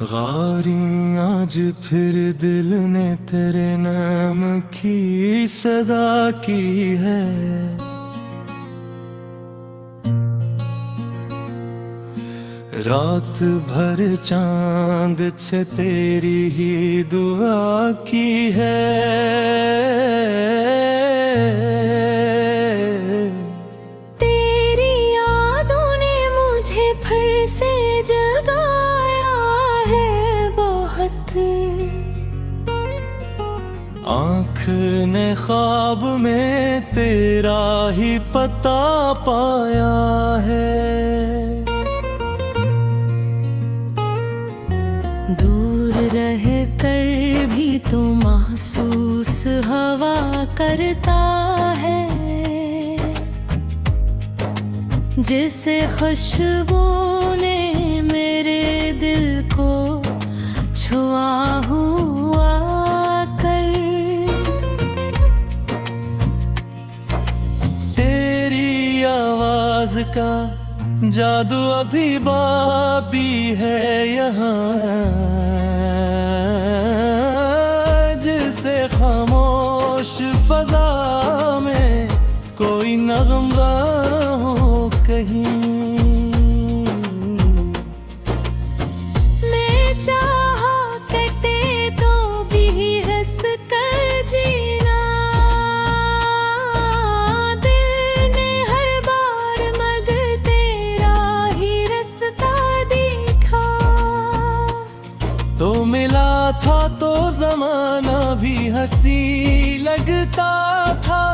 गारी आज फिर दिल ने तेरे नाम की सदा की है। रात भर चांद से तेरी ही दुआ की है। तेरी यादों ने मुझे फिर से जगाया है बहुत। आँख ने ख्वाब में तेरा ही पता पाया है। दूर रह कर भी तू महसूस हवा करता है, जिसे खुशबू ने मेरे दिल को छुआ हुआ कर। तेरी आवाज का जादू अभी बाकी है यहाँ, जिसे खामोश फजा में कोई नगमा हो कहीं। मैं चाहा करते तो भी हंस कर जीना, दिल ने हर बार मगर तेरा ही रास्ता देखा। तो मिला था तो जमाना भी हंसी लगता था,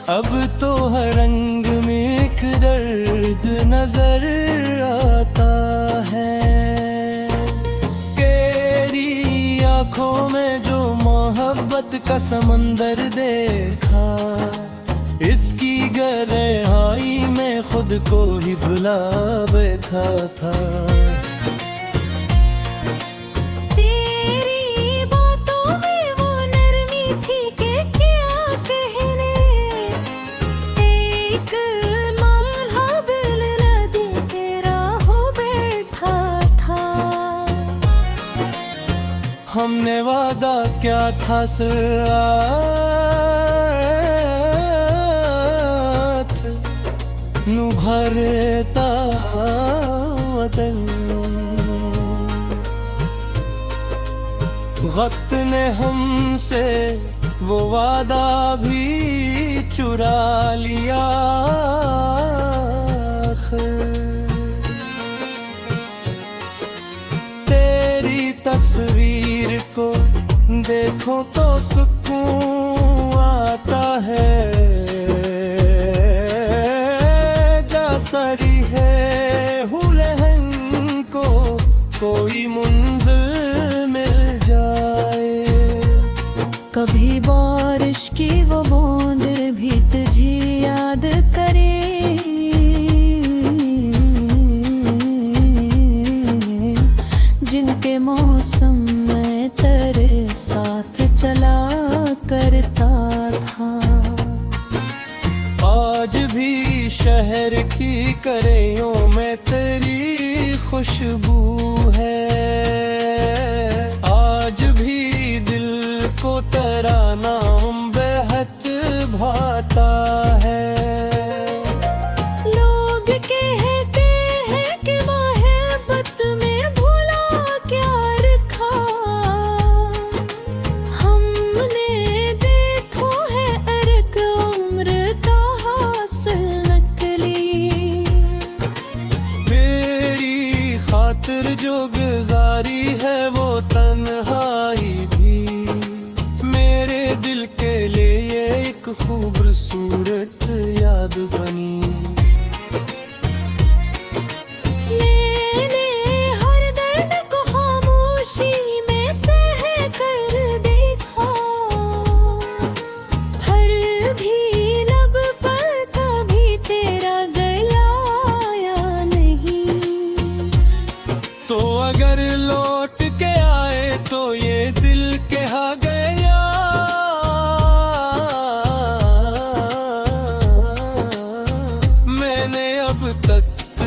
अब तो हर रंग में एक दर्द नजर आता है। तेरी आंखों में जो मोहब्बत का समंदर देखा, इसकी गहराई में खुद को ही भुला बैठा था। तेरी बातों में वो नरमी थी कि क्या कहने, एक लम्हा बिल नदी तेरा हो बैठा था। हमने वादा क्या था नु भरता वतन, वक्त ने हमसे वो वादा भी चुरा लिया। तेरी तस्वीर को देखो तो सुकून आता है, सरी है हुलहन को कोई मंजिल मिल जाए। कभी बारिश की वो बूंद भी तुझे याद करे, जिनके मौसम में तेरे साथ चला करता था। आज भी शहर की करेयों में तेरी खुशबू है, आज भी दिल को तेरा नाम बेहद भाता है। लोग कहते हैं कि मोहब्बत में भूला क्या रखा, हमने देखो है अर्क उम्र का हासिल नकली। मेरी खातिर जो गुजारी है वो तन्हाई भी मेरे दिल के लिए एक खूबसूरत याद बनी। मैंने हर दर्द को खामोशी में सह कर देखा, फिर भी लब पर कभी तेरा गला आया नहीं। तो अगर लौट के आए तो ये दिल कहा गया, मैंने अब तक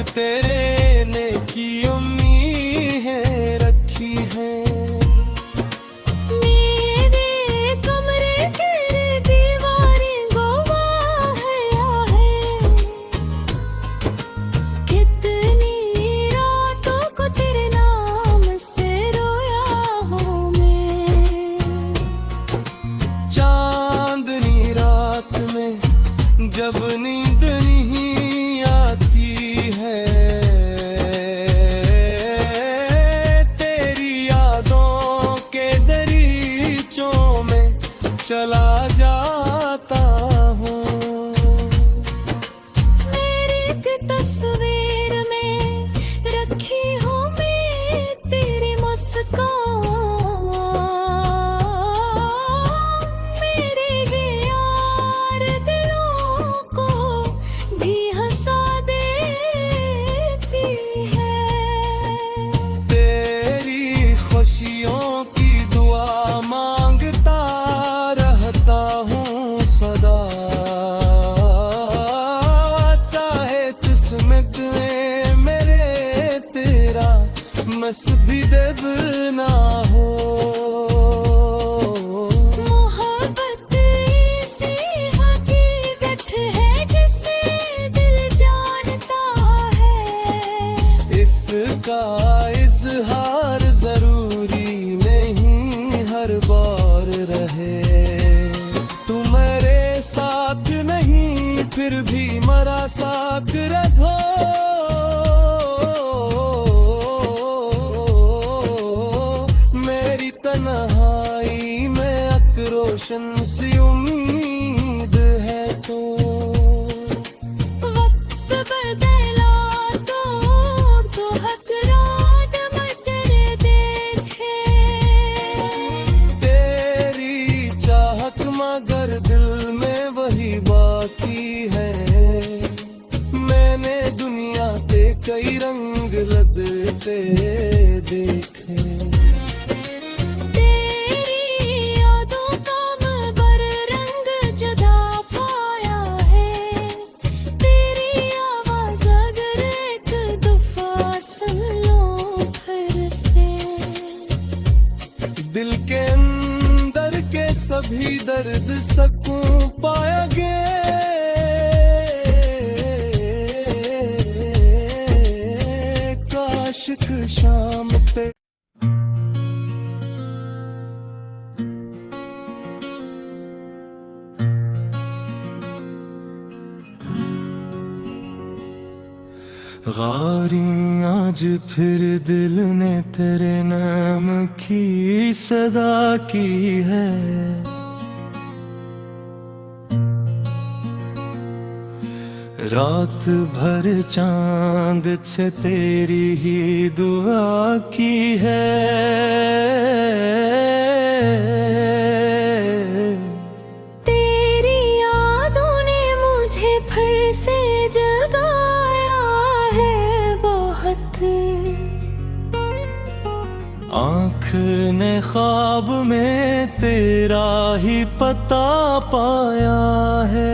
खुशियों की दुआ मांगता रहता हूँ सदा। चाहे किस्मत में मेरे तेरा मसबिदब ना हो। मोहब्बत ऐसी हकीकत है जिसे दिल जानता है। इसका इजहार जरूरी नहीं हर बार रहे। तू मेरे साथ नहीं फिर भी मरा साथ रखो। मेरी तन्हाई में अक्रोशन सी उम्मीद है तो। वक्त बदला तो हक रात मटर देखे। तेरी चाहत मगर दिल में वही बाकी है। मैंने दुनिया के कई रंग लदते देखे। तेरी यादों का मगर रंग जुदा पाया है। तेरी आवाज अगर एक दफा सुन लो फिर से। दिल के अंदर के सभी दर्द सकूं पाएंगे। काशिक शाम पे गारी आज फिर दिल ने तेरे नाम की सदा की है। रात भर चांद से तेरी ही दुआ की है। तेरी यादों ने मुझे फिर से जगाया है बहुत। आँख ने ख्वाब में तेरा ही पता पाया है।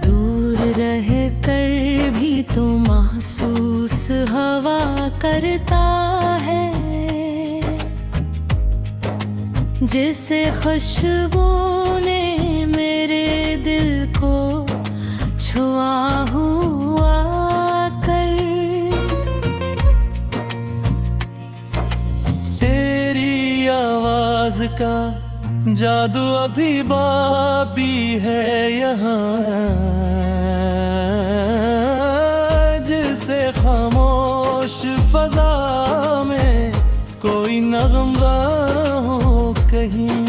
दूर रह कर भी तू महसूस हवा करता है। जिसे खुशबू ने मेरे दिल को छुआ हुआ कर। तेरी आवाज का जादू अभी बाबी है यहाँ। जिसे खामोश फजा में कोई नगमा हो कहीं।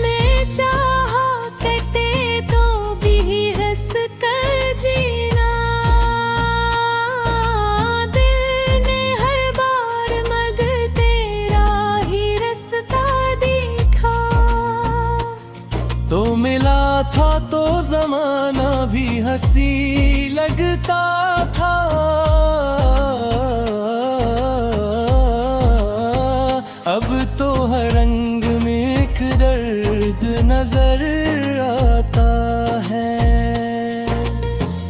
मैं चाहा करते तो भी हंस कर जीना। दिल ने हर बार मगर तेरा ही रास्ता देखा। तो मिला था तो जमाना भी हंसी लगता था। अब तो हर रंग में एक दर्द नजर आता है।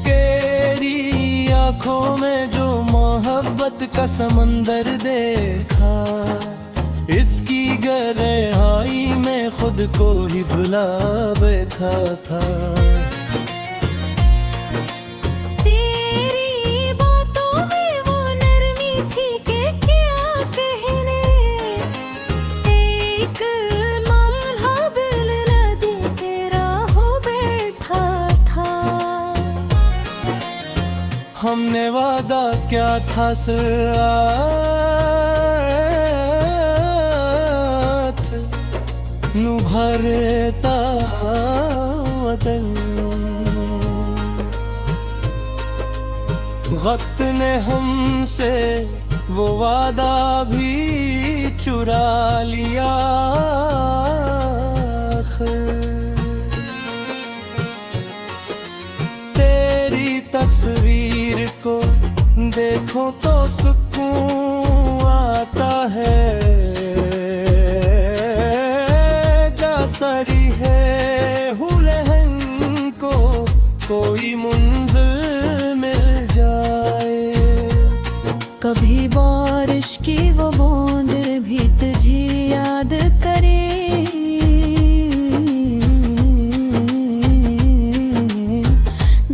तेरी आंखों में जो मोहब्बत का समंदर देखा। इसकी गहराई में खुद को ही भुला बैठा था। तेरी बातों में वो नरमी थी कि क्या कहने। एक लम्हा बिल नदी तेरा हो बैठा था। हमने वादा क्या था साथ नुभरता वतन। वक्त ने हमसे वो वादा भी चुरा लिया। तेरी देखो तो सुकून आता है। सरी है हुलहन को कोई मंजिल मिल जाए। कभी बारिश की वो बूंद भी तुझे याद करे,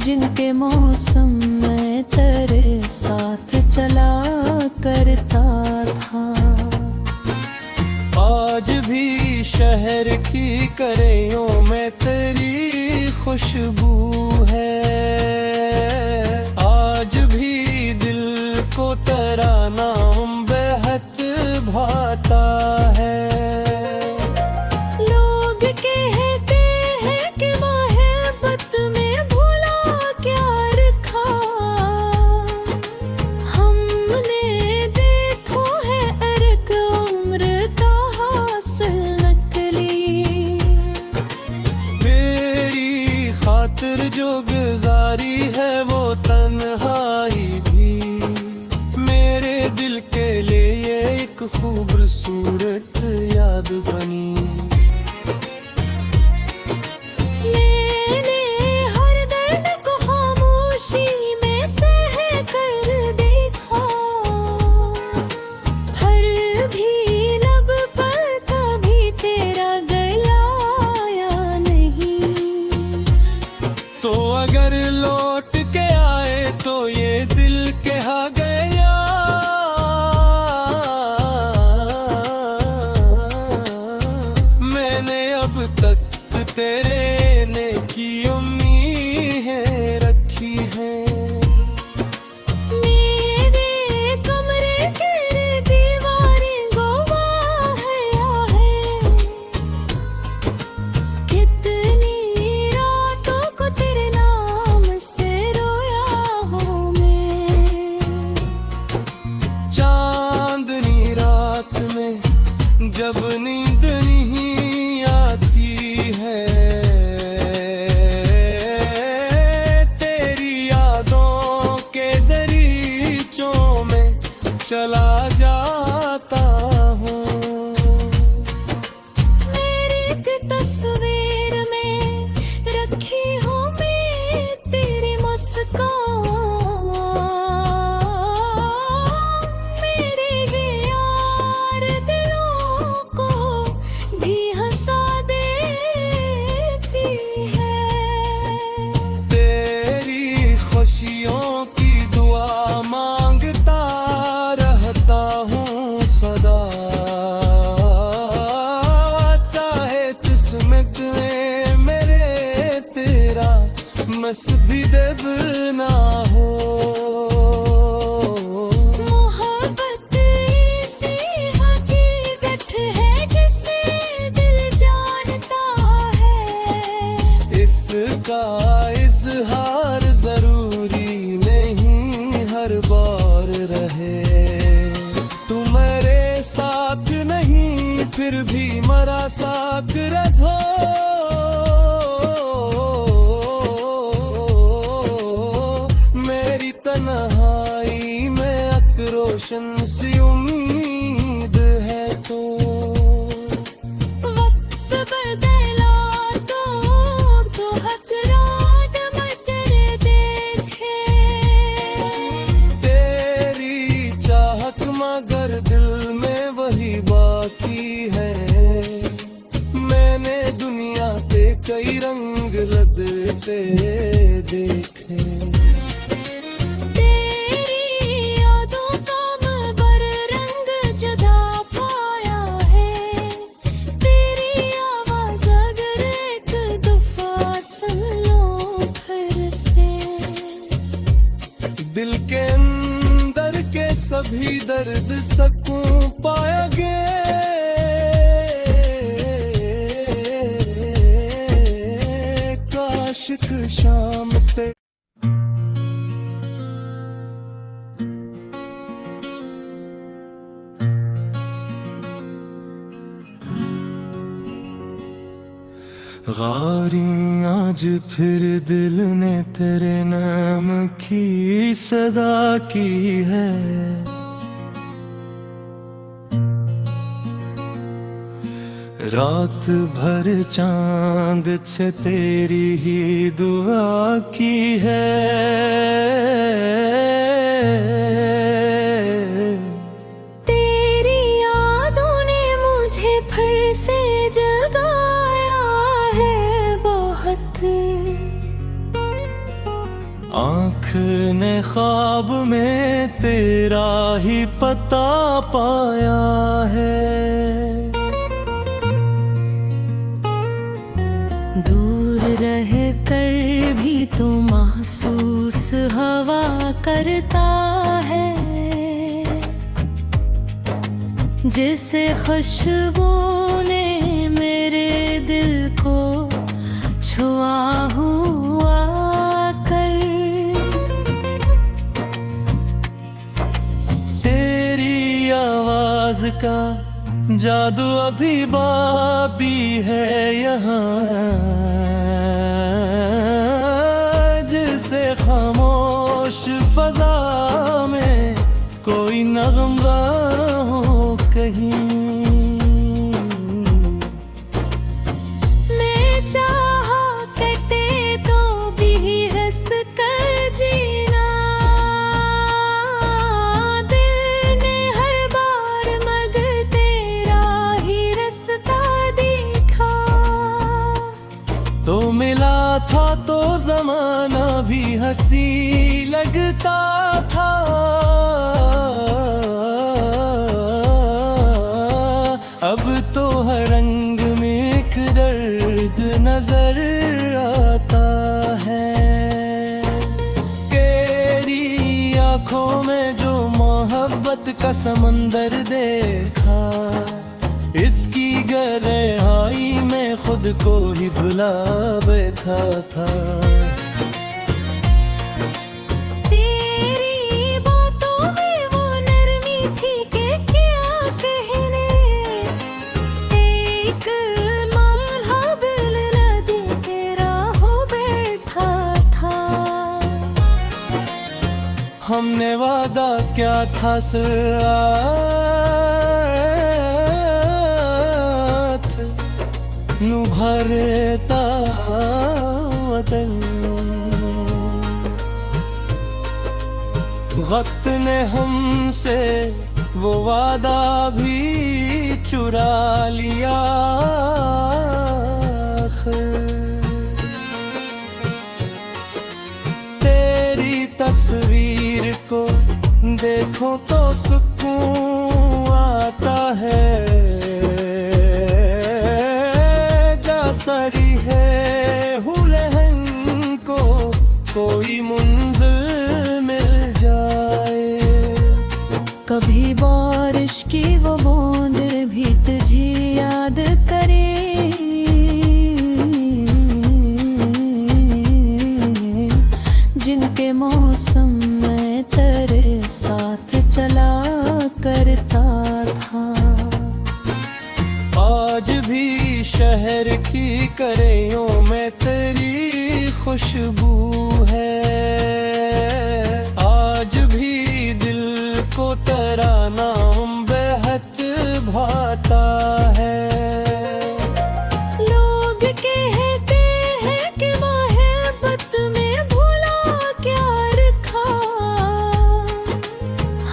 जिनके मौसम में तेरे साथ चला करता था। आज भी शहर की करेयों में तेरी खुशबू है। आज भी दिल को तेरा नाम बेहद भाता है। लोग कहते हैं कि मोहब्बत में भूला क्या रखा, हमने देखो है अर्क उम्र का हासिल नकली। तेरी खातिर जो गुजारी है वो तन्हाई भी मेरे दिल के लिए एक खूबसूरत याद बनी। मैंने हर दर्द को खामोशी में सह कर देखा, फिर भी लब पर कभी तेरा गला आया नहीं। तो अगर लौट के आए तो ये दिल कहा गया। मैंने अब तक तेरे ने की उम्मीदें रखी हैं। मेरे कमरे की दीवारें गवाह है, कितनी रातों को तेरे नाम से रोया हूँ मैं। चांदनी रात में जब नींद नहीं आती है, तेरी यादों के दरीचों में चला जाता हूँ। मेरी तस्वीर में रखी हूँ मैं तेरी मुस्कान, मेरे यार दिलों को भी हंसा देती है। तेरी खुशियों की दुआ मांगता रहता हूँ सदा। चाहे किस्मत में मेरे तेरा मस्जिद ना हो। मोहब्बत ऐसी हकीकत है जिसे दिल जानता है। इसका इजहार जरूरी नहीं हर बार रहे। तुम्हारे साथ नहीं फिर भी मरा साथ रहो। मेरी तन्हाई में अक्रोशन सी उम्मीद है तो। वक्त बदला तो हकरार मटर देखे। तेरी चाहत मगर दिल में वही बाकी है। मैंने दुनिया पे कई रंग लदते देखे। तेरी यादों का मगर रंग जुदा पाया है। तेरी आवाज अगर एक दफा सुन लो फिर से, दिल के अंदर के सभी दर्द सकूं पाएंगे। काशिक शाम ते गारियां आज फिर दिल ने तेरे नाम की सदा की है। रात भर चांद से तेरी ही दुआ की है। तेरी यादों ने मुझे फिर से जगाया है बहुत। आँख ने ख्वाब में तेरा ही पता पाया है। दूर रह कर भी तू महसूस हवा करता है, जिसे खुशबू ने मेरे दिल को छुआ हुआ कर। तेरी आवाज का जादू अभी बाकी है यहाँ, जिसे खामोश फजा में कोई नगमा हो कहीं। मैं चाहा करते तो भी हंस कर जीना, दिल ने हर बार मगर तेरा ही रास्ता देखा। तो मिला था तो जमाना भी हंसी लगता था, अब तो हर रंग में एक दर्द नजर आता है। तेरी आंखों में जो मोहब्बत का समंदर देखा, इसकी गहराई में खुद को ही भुला बैठा था। तेरी बातों में वो नरमी थी कि क्या कहने, एक लम्हा बिल नदी तेरा हो बैठा था। हमने वादा क्या था साथ भरता वतन, वक्त ने हमसे वो वादा भी चुरा लिया। तेरी तस्वीर को देखो तो सुकून आता है, जा सरी है हुलहन को कोई मंजिल मिल जाए। कभी बारिश की वो बूंद भी तुझे याद करे, जिनके मौसम में तेरे साथ चला करता था। आज भी शहर की करेयों में तेरी खुशबू है, आज भी दिल को तेरा नाम बेहद भाता है। लोग कहते हैं कि मोहब्बत में भुला क्या रखा,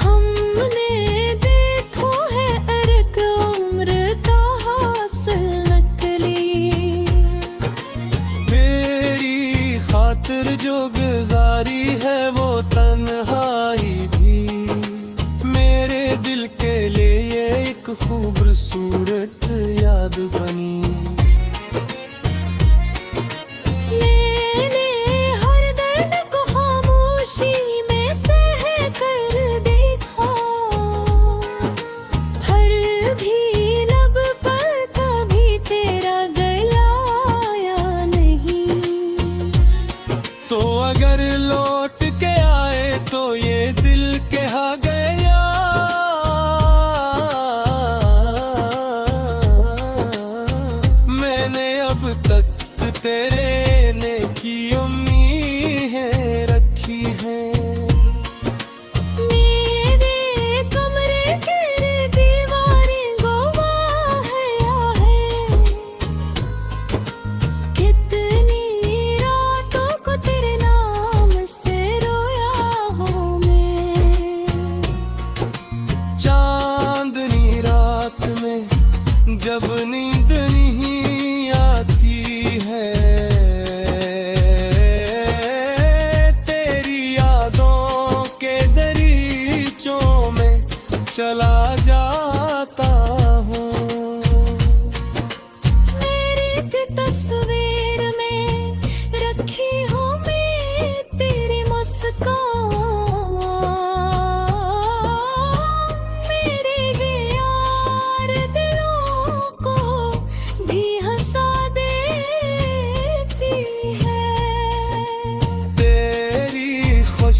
हमने देखो है अर्क उम्र का हासिल नकली। मेरी खातिर जो गुजारी है वो तन्हाई भी मेरे दिल के लिए एक खूबसूरत याद बनी। मैंने हर दर्द को खामोशी में सह कर देखा, फिर भी लब पर कभी तेरा गला आया नहीं। तो अगर लौट के आए तो ये दिल कहा गया, मैंने अब तक तेरे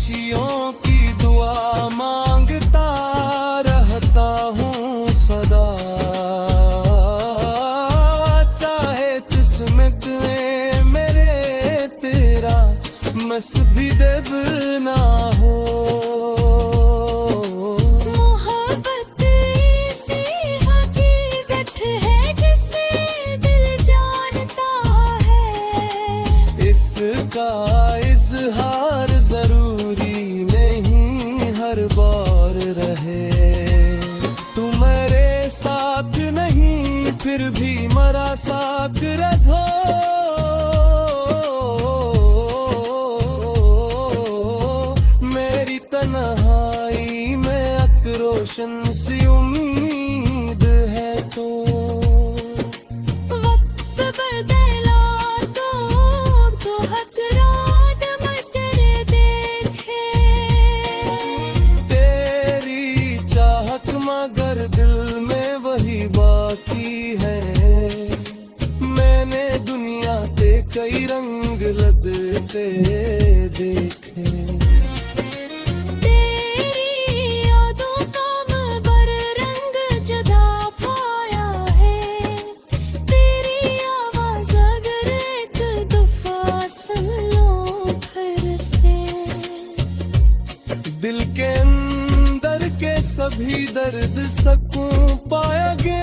खुशियों की दुआ मांगता रहता हूँ सदा। चाहे किस्मत में मेरे तेरा मस्बी देव ना हो। मोहब्बत ऐसी हकीकत है जिसे दिल जानता है। इसका इजहार जरूरी नहीं हर बार रहे। तू मेरे साथ नहीं फिर भी मरा साथ रहो। मेरी तन्हाई में अक्रोशन सी उम्मीद है तो। वक्त बदला तो हक रात मटर देखे। तेरी चाहत मगर दिल में वही बाकी है। मैंने दुनिया के कई रंग लदते देखे। तेरी यादों का मगर रंग जुदा पाया है। तेरी आवाज अगर एक दफा सुन लो फिर से। दिल के अंदर के सभी दर्द सकूं पाएंगे।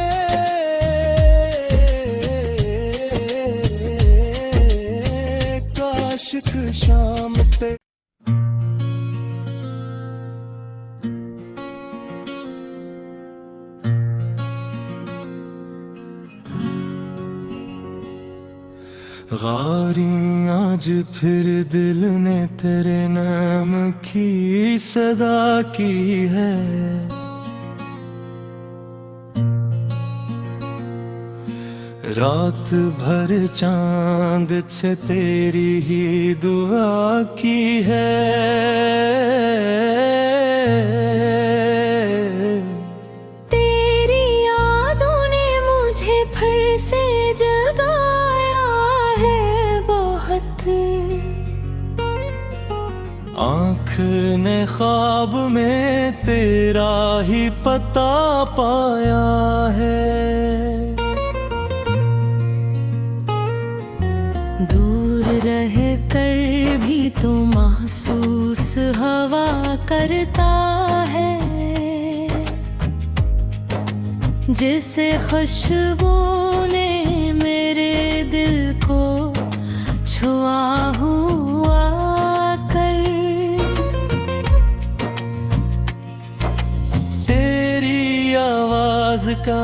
काशिक शाम ते गारी आज फिर दिल ने तेरे नाम की सदा की है। रात भर चांद से तेरी ही दुआ की है। तेरी यादों ने मुझे फिर से जगाया है बहुत। आँख ने ख्वाब में तेरा ही पता पाया है। दूर रह कर भी तू महसूस हवा करता है। जिसे खुशबू ने मेरे दिल को छुआ हुआ कर। तेरी आवाज का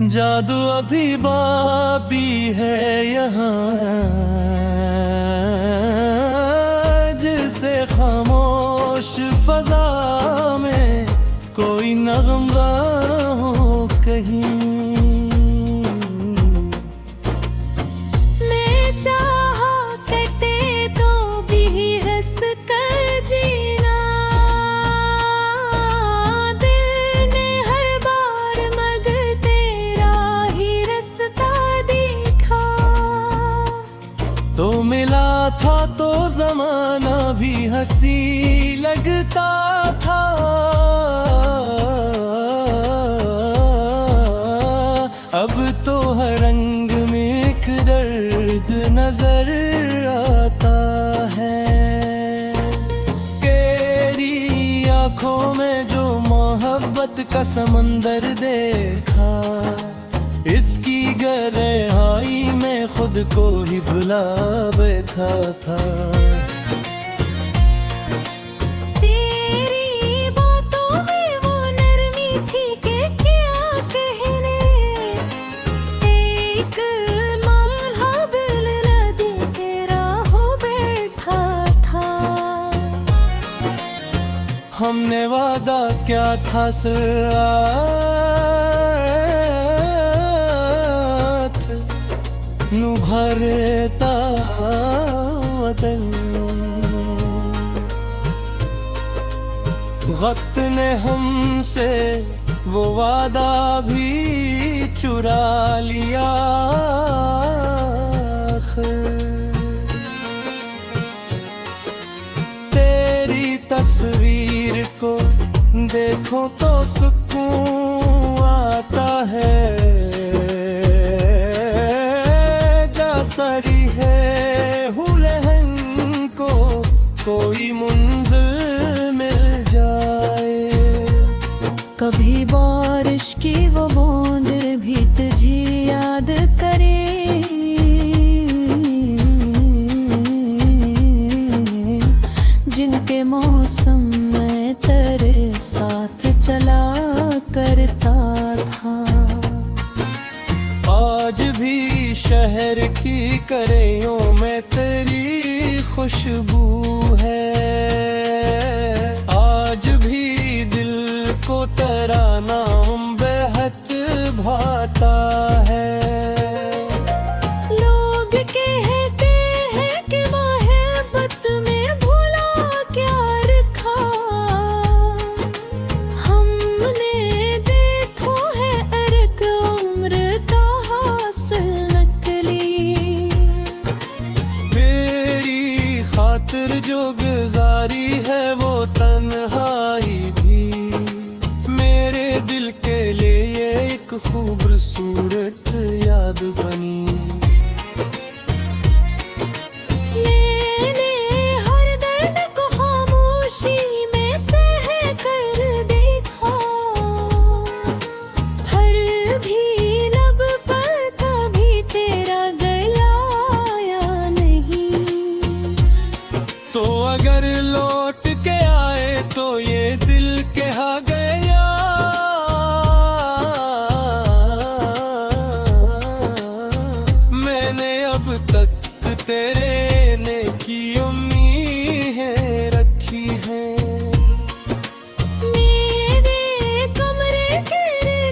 जादू अभी बाबी है यहाँ। जिसे खामोश फजा में कोई नगमा हो कहीं। मैं चाहा करते तो भी हंस कर जीना। दिल ने हर बार मगर तेरा ही रास्ता देखा। तो मिला था तो जमाना भी हंसी लगता था। अब तो हर रंग में एक दर्द नजर आता है। तेरी आंखों में जो मोहब्बत का समंदर देखा। इसकी गहराई में खुद को ही भुला बैठा था। तेरी बातों में वो नरमी थी कि क्या कहने। एक मामला बिल नदी तेरा हो बैठा था। हमने वादा क्या था साथ नु भरता वतन। वक्त ने हमसे वो वादा भी चुरा लिया। तेरी देखो तो सुकून आता है, सरी है हुलहन को कोई मंजिल मिल जाए। कभी बारिश की वो बूंद भी तुझे याद करे, जिनके मौसम में तेरे साथ चला करता था। आज भी शहर की करेयों में तेरी खुशबू है, आज भी दिल को तेरा नाम बेहद भाता है। लोग कहते हैं कि मोहब्बत में भुला क्या रखा, हमने देखो है अर्क उम्र का हासिल नकली। तेरी खातिर जो गुजारी है वो तन्हाई भी मेरे दिल के लिए एक खूबसूरत याद बनी। मैंने हर दर्द को खामोशी में सह कर देखा, फिर भी लब पर कभी तेरा गला आया नहीं। तो अगर लौट के आए तो ये दिल कहा गया, मैंने अब तक तेरे ने की उम्मीदें रखी हैं। मेरे कमरे की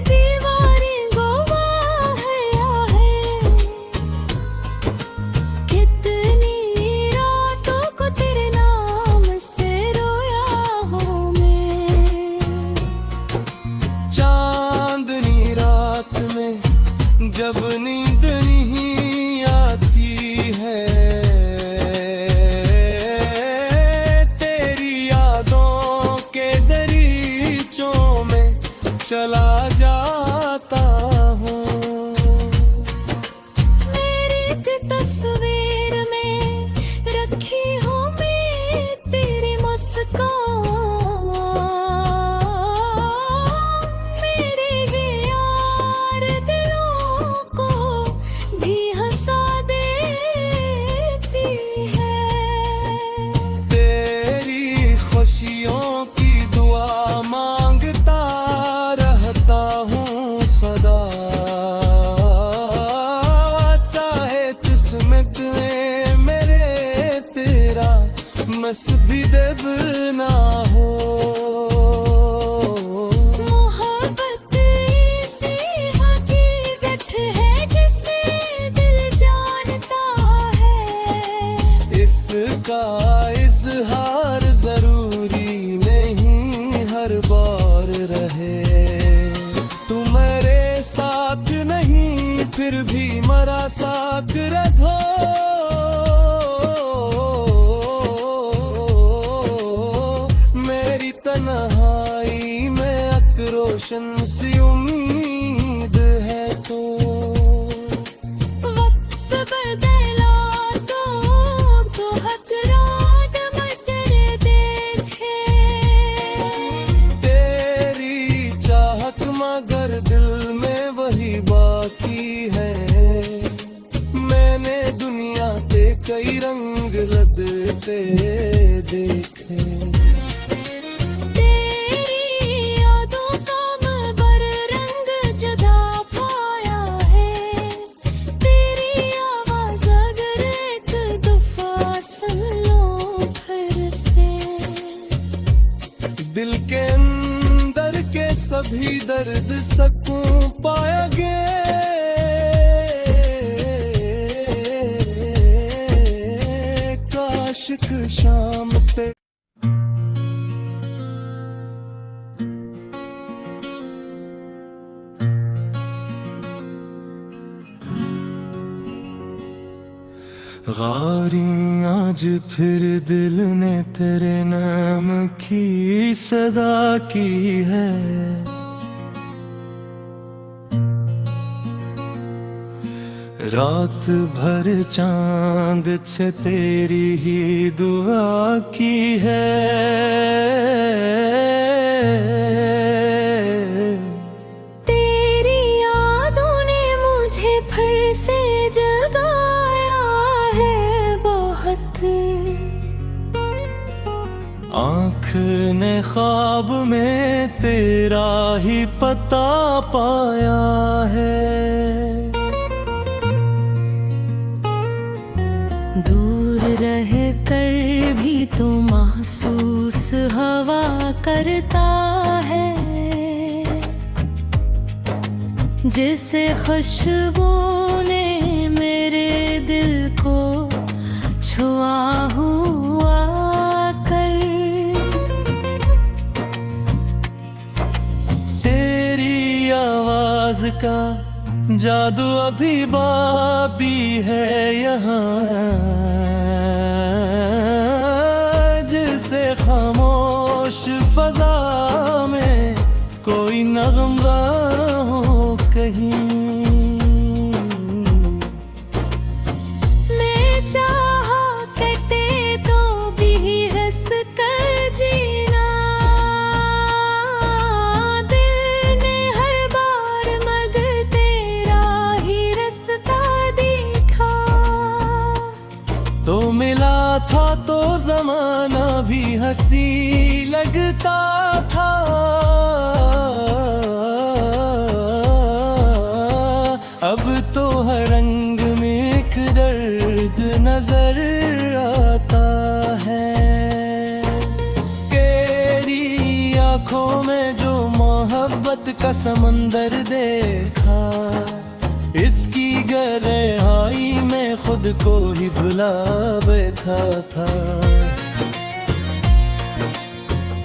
दीवारें गवाह है, कितनी रातों को तेरे नाम से रोया हूँ मैं। चांदनी रात में जब नींद नहीं आती है, तेरी यादों के दरीचों में चला जाता हूँ। मेरी तस्वीर में रखी हूँ मैं तेरी मुस्कान, मेरे यार दिलों को भी हंसा देती है। तेरी खुशियों की दुआ मांगता रहता हूँ सदा, चाहे किस्मत में मेरे तेरा नसीब ना हो। मोहब्बत ऐसी हकीकत है जिसे दिल जानता है, इसका इजहार जरूरी नहीं हर बार रहे। तुम मेरे साथ नहीं फिर भी मरा साथ रखो, मेरी तन्हाई में एक रोशन सी उम्मीद है। तो वक्त बदला तो हकरात मटर देखे, तेरी चाहत मगर दिल में वही बाकी है। मैंने दुनिया के कई रंग बदलते देखे, तेरी यादों का मगर रंग जुदा पाया है। तेरी आवाज अगर एक दफा सुन लो फिर से, दिल के अंदर के सभी दर्द सकूं पाएंगे। काशिक शाम ते गारियां आज फिर दिल ने तेरे नाम की सदा की है। रात भर चांद से तेरी ही दुआ की है। तेरी यादों ने मुझे फिर से जगाया है बहुत। आँख ने ख्वाब में तेरा ही पता पाया है। दूर रह कर भी तू महसूस हवा करता है, जिसे खुशबू ने मेरे दिल को छुआ हुआ कर। तेरी आवाज का जादू अभी बाकी है यहाँ, जिसे खामोश फजा में कोई नगमा हो कहीं। मैं चाहा करते तो भी हंस कर जीना, दिल ने हर बार मगर तेरा ही रास्ता देखा। तो मिला था तो जमाना भी हंसी लगता था, अब तो हर रंग में एक दर्द नजर आता है। तेरी आंखों में जो मोहब्बत का समंदर देखा, इसकी गहराई में खुद को ही भुला बैठा था।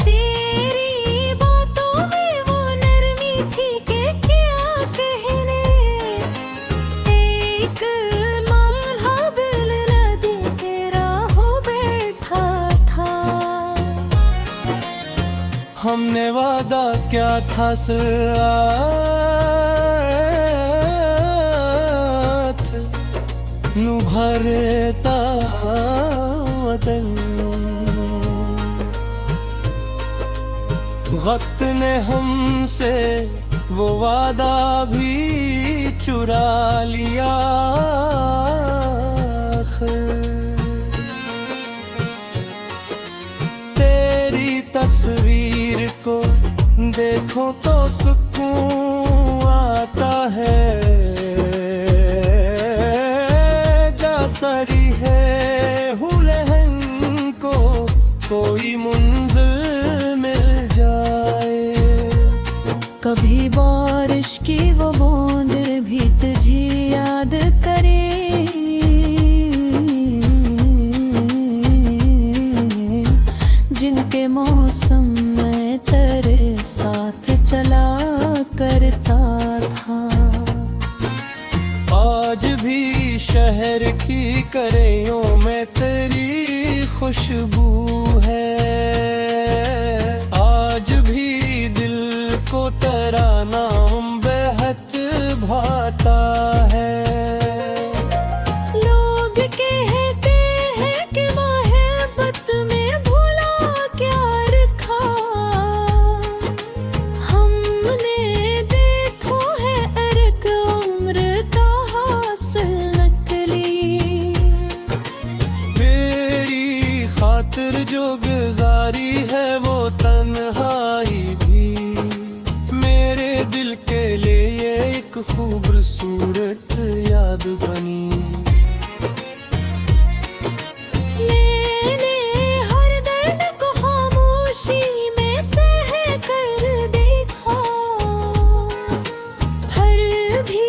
तेरी बातों में वो नरमी थी कि क्या कहने, एक लम्हा बिल नदी तेरा हो बैठा था। हमने वादा क्या था नु भरता वतन। वक्त ने हमसे वो वादा भी चुरा लिया। तेरी तस्वीर को देखो तो सुकून आता है, सरी है हुलहन को कोई मंजिल मिल जाए। कभी बारिश की वो बूंद भी तुझे याद करे, जिनके मौसम में तेरे साथ चला करता था। आज भी शहर की करेयों में तेरी खुशबू है, आज भी दिल को तेरा नाम बेहद भाता है। लोग कहते हैं कि मोहब्बत में भुला क्या रखा, हमने देखो है अर्क उम्र का हासिल नकली। तेरी खातिर जो गुजारी है वो तन्हाई भी मेरे दिल के लिए एक खूबसूरत याद बनी। मैंने हर दर्द को खामोशी में सह कर देखा, फिर भी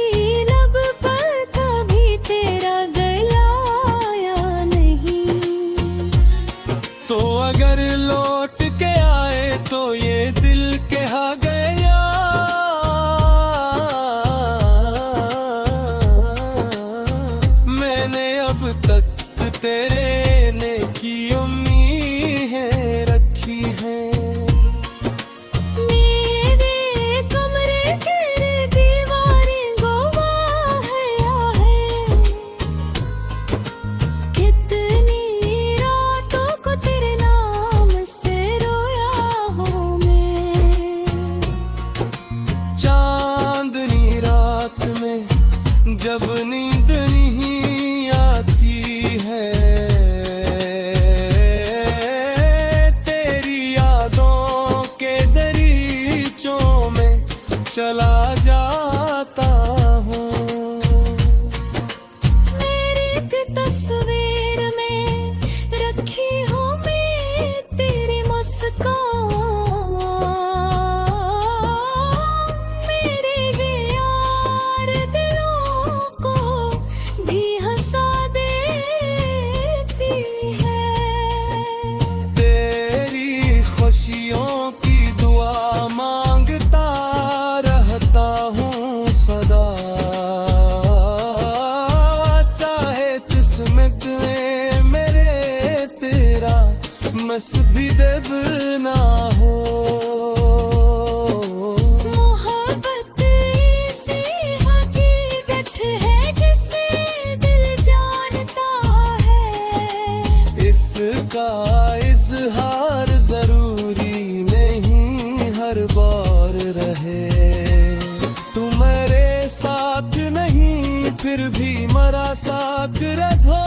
लब पर कभी तेरा गला आया नहीं। तो अगर लौट के आए तो ये दिल कहा गया, मैंने अब तक तेरे खुशियों की दुआ मांगता रहता हूँ सदा। चाहे किस्मत में मेरे तेरा मस्बी देव ना हो। मोहब्बत ऐसी हकीकत है जिसे दिल जानता है। इसका इजहार जरूरी नहीं हर बार रहे। तू मेरे साथ नहीं फिर भी मरा साथ रखो।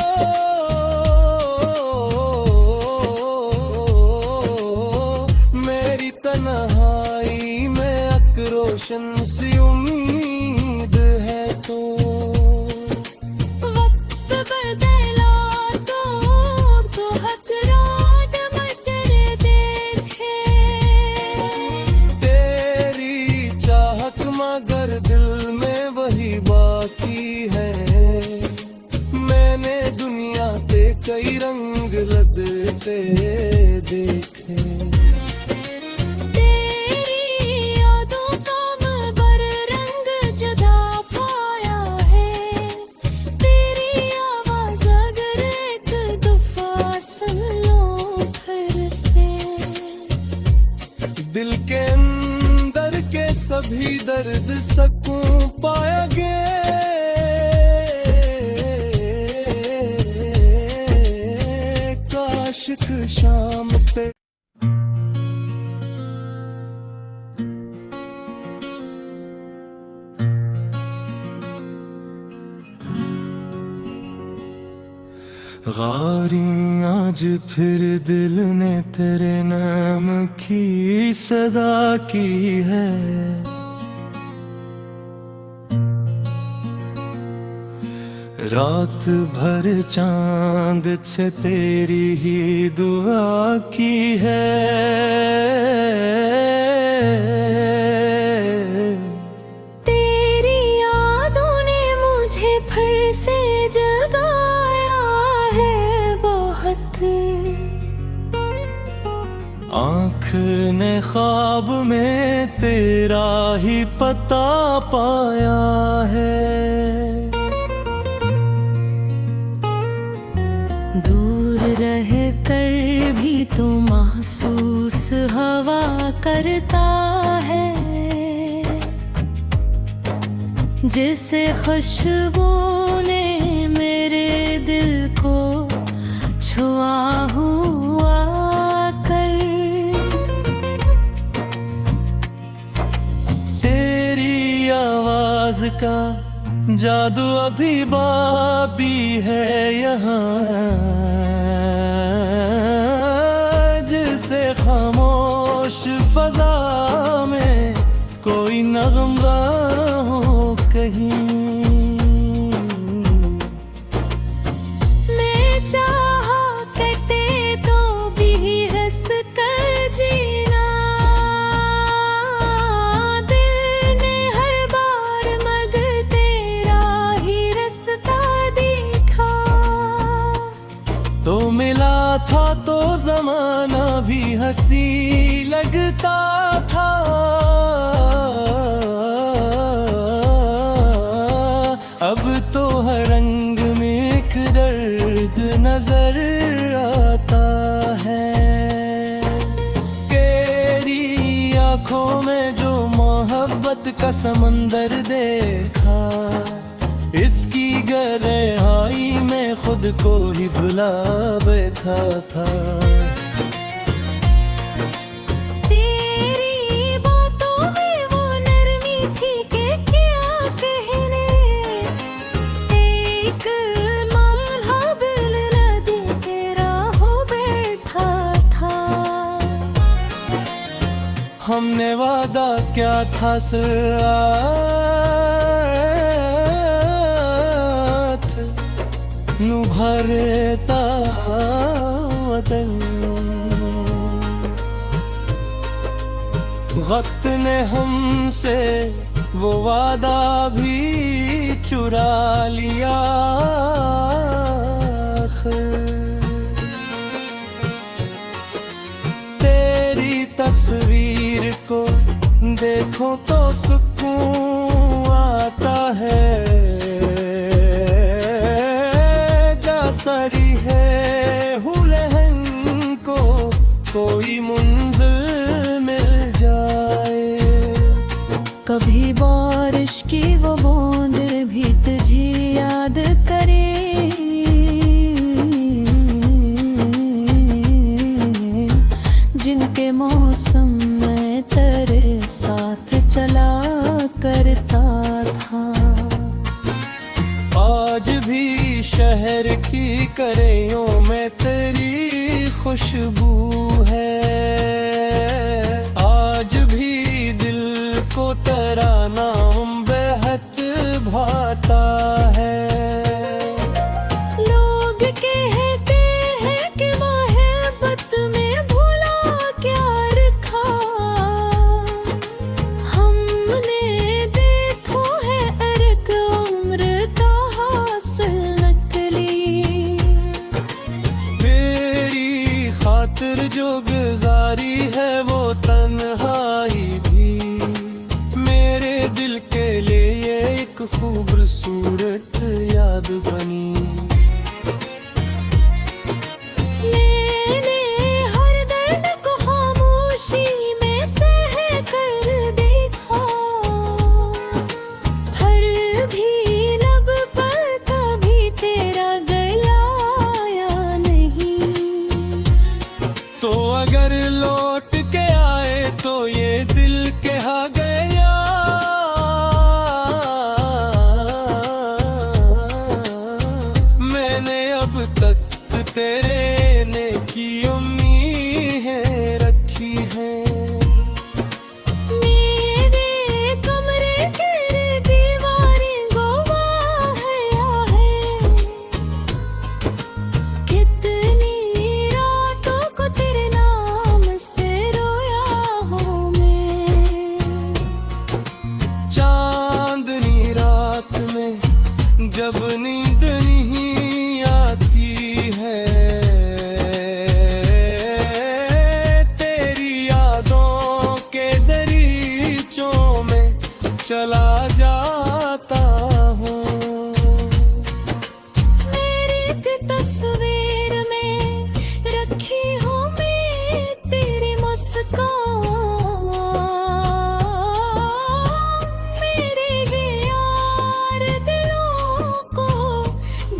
मेरी तन्हाई में अक्रोशन सी उम्मीद है तो। वक्त बदला तो हकरात मटर देखे। तेरी चाहत मगर दिल में वही बाकी है। मैंने दुनिया पे कई रंग लदते देखे। तेरी यादों का मगर रंग जुदा पाया है। तेरी आवाज अगर एक दफा सुन लो फिर से। दिल के अंदर के सभी दर्द सकूं पाया गया। काशिक शाम पे गारी आज फिर दिल ने तेरे नाम की सदा की है। रात भर चांद से तेरी ही दुआ की है। तेरी यादों ने मुझे फिर से जगाया है बहुत। आँख ने ख्वाब में तेरा ही पता पाया है। दूर रह कर भी तू महसूस हवा करता है। जिसे खुशबू ने मेरे दिल को छुआ हुआ कर। तेरी आवाज का जादू अभी बाबी है यहाँ। जिसे खामोश फजा में कोई नगमा हो कहीं। मैं चाहा करते तो भी हंस कर जीना। दिल ने हर बार मगर तेरा ही रास्ता देखा। तो मिला था तो जमाना भी हंसी लगता था। अब तो हर रंग में एक दर्द नजर आता है। तेरी आंखों में जो मोहब्बत का समंदर देखा। इसकी गहराई में खुद को ही भुला बैठा था। तेरी बातों में वो नरमी थी कि क्या कहने। एक मामला बिल नदी तेरा हो बैठा था। हमने वादा क्या था नु भरता वतन। वक्त ने हमसे वो वादा भी चुरा लिया। तेरी देखो तो सुकून आता है, सरी है हुलहन को कोई मंजिल मिल जाए। कभी बारिश की वो बूंद भी तुझे याद करे, जिनके मौसम में तेरे साथ चला करता था। आज भी शहर की करेयों में तेरी खुशबू है, आज भी दिल को तेरा नाम बेहद भाता है। लोग कहते हैं कि मोहब्बत में भूला क्या रखा, हमने देखो है अर्क उम्र का हासिल नकली। तेरी खातिर जो गुजारी है वो तन्हाई भी मेरे दिल के लिए एक खूबसूरत याद बनी। मैंने हर दर्द को खामोशी में सह कर देखा, फिर भी लब पर कभी तेरा गला आया नहीं। तो अगर लौट के आए तो ये दिल कहा गया, मैंने अब तक तेरे ने की उम्मीदें रखी हैं। मेरे कमरे की दीवारें गवाह है, कितनी रातों को तेरे नाम से रोया हूँ मैं। चांदनी रात में जब नींद नहीं आती है, तेरी यादों के दरीचों में चला जाता हूँ। मेरी तस्वीर में रखी हूँ मैं तेरी मुस्कान, मेरे यार दिलों को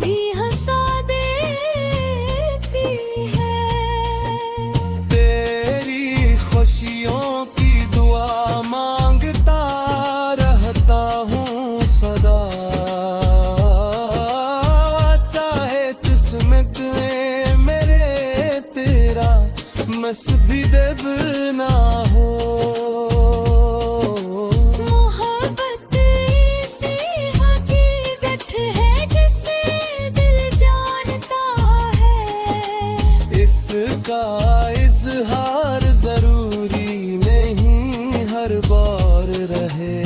भी हंसा देती है। तेरी खुशियों की दुआ मांगता रहता हूँ सदा, चाहे किस्मत में मेरे तेरा नसीब ना हो। मोहब्बत ऐसी हकीकत है जिसे दिल जानता है, इसका इजहार जरूरी नहीं हर बार रहे।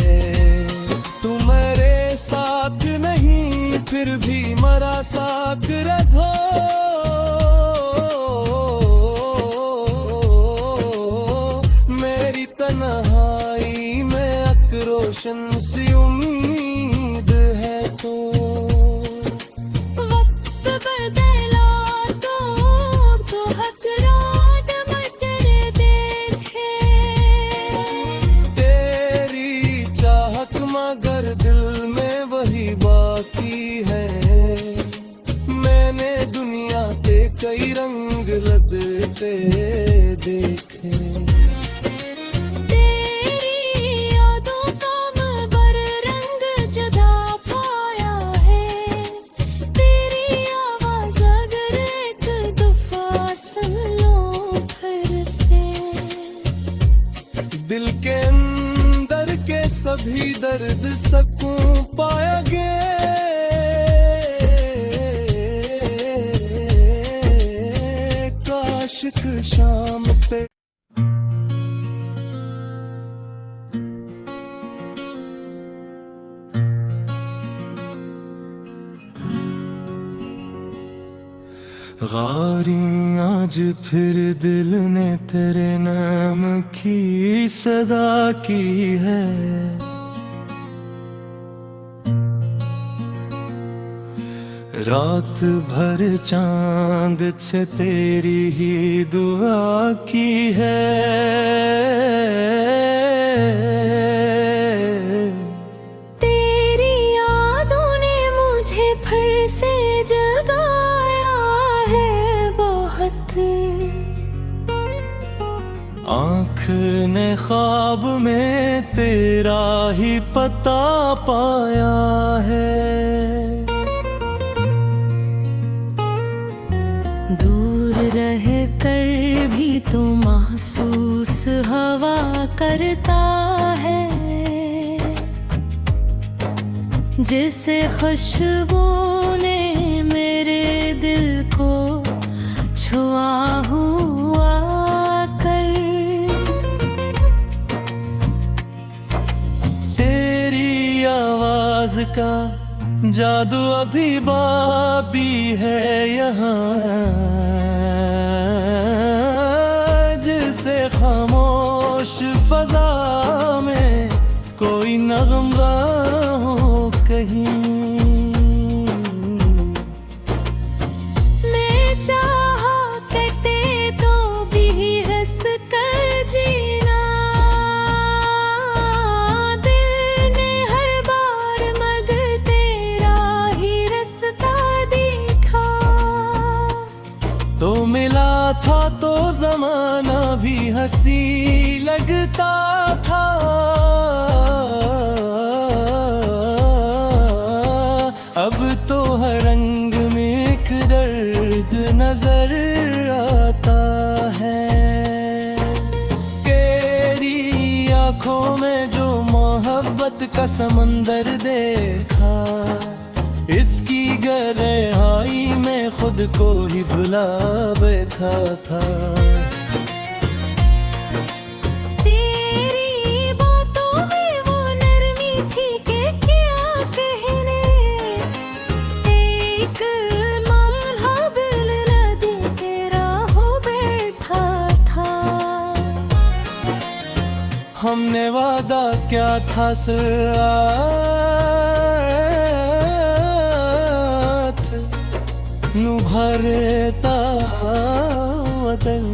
तुम मेरे साथ नहीं फिर भी मरा साथ रहो, मेरी तन्हाई में अक्रोशन सी उम्मीद है तो। वक्त बदला तो हक रात मटर देखे, तेरी चाहत मगर दिल में वही बाकी है, मैंने दुनिया के कई रंग बदलते देखे। तेरी यादों का मगर रंग जुदा पाया है, तेरी आवाज अगर एक दफा सुन लो फिर से, दिल के अंदर के सभी दर्द सकूं पाएंगे, काशिक शाम पे। गारियां आज फिर दिल ने तेरे नाम की सदा की है। रात भर चांद से तेरी ही दुआ की है। तेरी यादों ने मुझे फिर से जगाया है बहुत। आँख ने ख्वाब में तेरा ही पता पाया है। दूर रह कर भी तू महसूस हवा करता है, जिसे खुशबू ने मेरे दिल को छुआ हुआ कर। तेरी आवाज का जादू अभी बाबी है यहाँ, जिसे खामोश फजा में कोई नगमा हो कहीं। मैं चाहा करते तो भी हंस कर जीना, दिल ने हर बार मगर तेरा ही रास्ता देखा। तो मिला था तो जमाना भी हंसी लगता था, अब तो हर रंग में एक दर्द नजर आता है। तेरी आंखों में जो मोहब्बत का समंदर देखा, इसकी गहराई में खुद को ही भुला बैठा था। तेरी बातों में वो नरमी थी कि क्या कहने, एक लम्हा बिल नदी तेरा हो बैठा था। हमने वादा क्या था नु भरता वतन,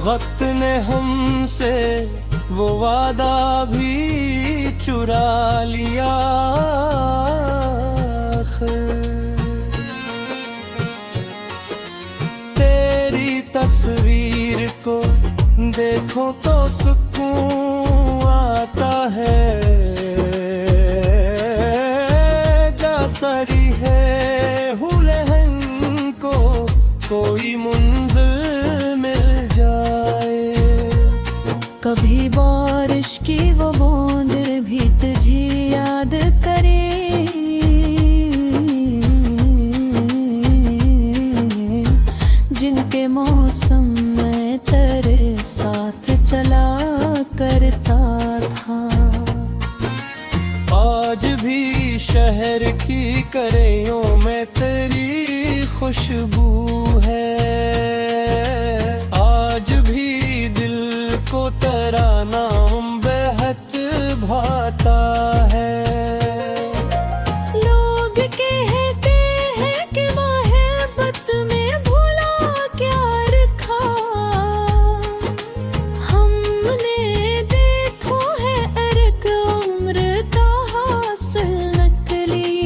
वक्त ने हमसे वो वादा भी चुरा लिया। तेरी तस्वीर को देखो तो सुकून आता है, सरी है हुलहन को कोई मंजिल मिल जाए। कभी बारिश की वो बूंद भी तुझे याद करे, जिनके मौसम में तेरे साथ चला करता था। आज भी शहर की करेयों में तेरी खुशबू है, आज भी दिल को तेरा नाम बेहद भाता है। लोग कहते हैं कि मोहब्बत में भुला क्या रखा, हमने देखो है अर्क उम्र का हासिल नकली।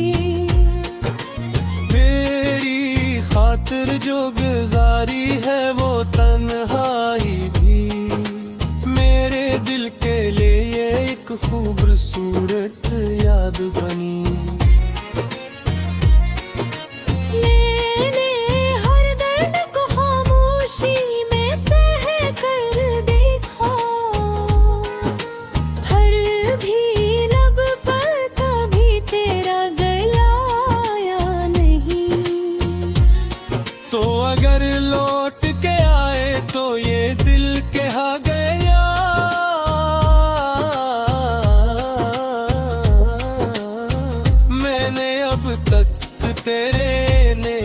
मेरी खातिर जो गुजारी है वो तन्हाई भी मेरे दिल के लिए एक खूबसूरत याद बनी। मैंने हर दर्द को खामोशी में सह कर देखा, फिर भी लब पर कभी तेरा गला आया नहीं। तो अगर लौट के आए तो ये दिल कहा गया, मैंने अब तक तेरे ने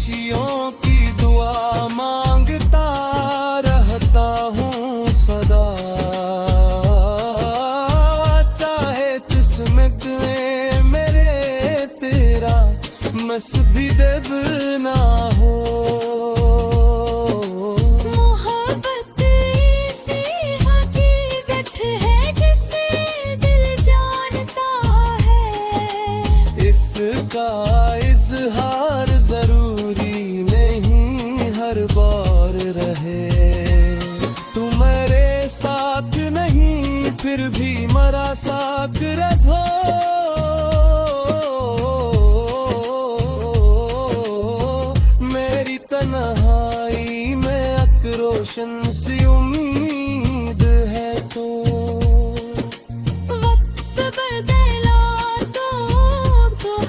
खुशियों की दुआ मांगता रहता हूँ सदा। चाहे किस्मत में मेरे तेरा मस्बी देव ना हो। मोहब्बत ऐसी हकीकत है जिसे दिल जानता है। इसका इजहार जरूरी नहीं हर बार रहे। तू मेरे साथ नहीं फिर भी मरा साथ रहो। मेरी तन्हाई में अकरोशन सी उम्मीद है तो। वक्त बदला तो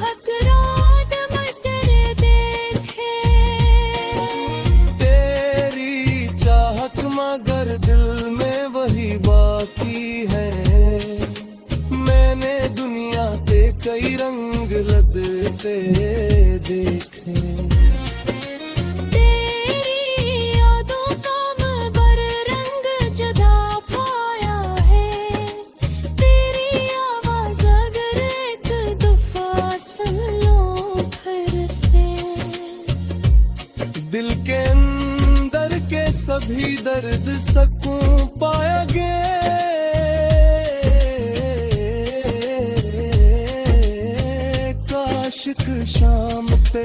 हक रात मटर देखे। तेरी चाहत मगर दिल में वही बाकी है। मैंने दुनिया के कई रंग लदते देखे। तेरी यादों का मगर रंग जुदा पाया है। तेरी आवाज अगर एक दफा सुन लो फिर से। दिल के अंदर के सभी दर्द सकूं पाया गे। काशिक शाम पे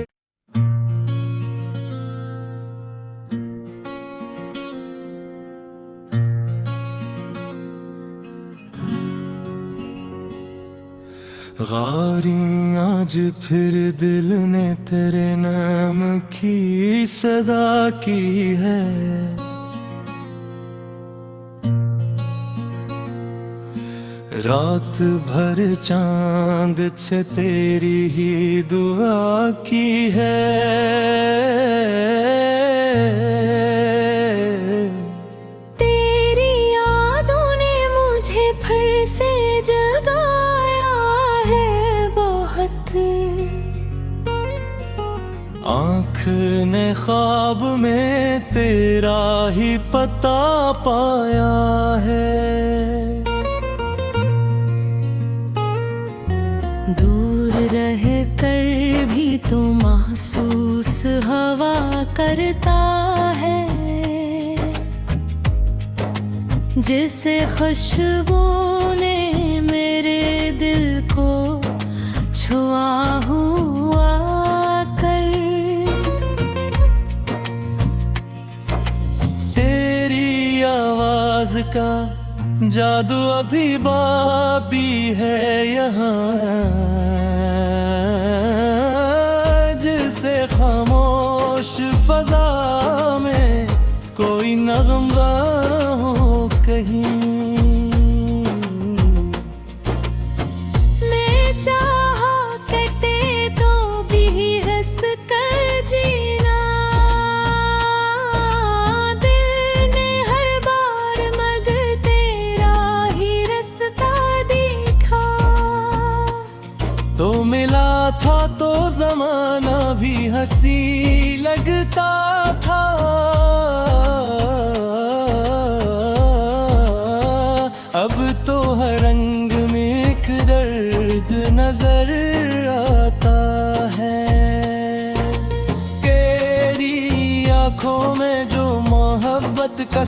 गारी आज फिर दिल ने तेरे नाम की सदा की है। रात भर चांद से तेरी ही दुआ की है। तेरी यादों ने मुझे फिर से जगाया है बहुत। आँख ने ख्वाब में तेरा ही पता पाया है। दूर रह कर भी तू महसूस हवा करता है। जिसे खुशबू ने मेरे दिल को छुआ हुआ कर। तेरी आवाज का जादू अभी बाबी है यहाँ। जिसे खामोश फजा में कोई नगमा हो कहीं। मैं चाहा करते तो भी हंस कर जीना। दिल ने हर बार मगर तेरा ही रास्ता देखा। तो मिला था तो जमाना भी हंसी लगता था। अब तो हर रंग में एक दर्द नजर आता है। तेरी आंखों में जो मोहब्बत का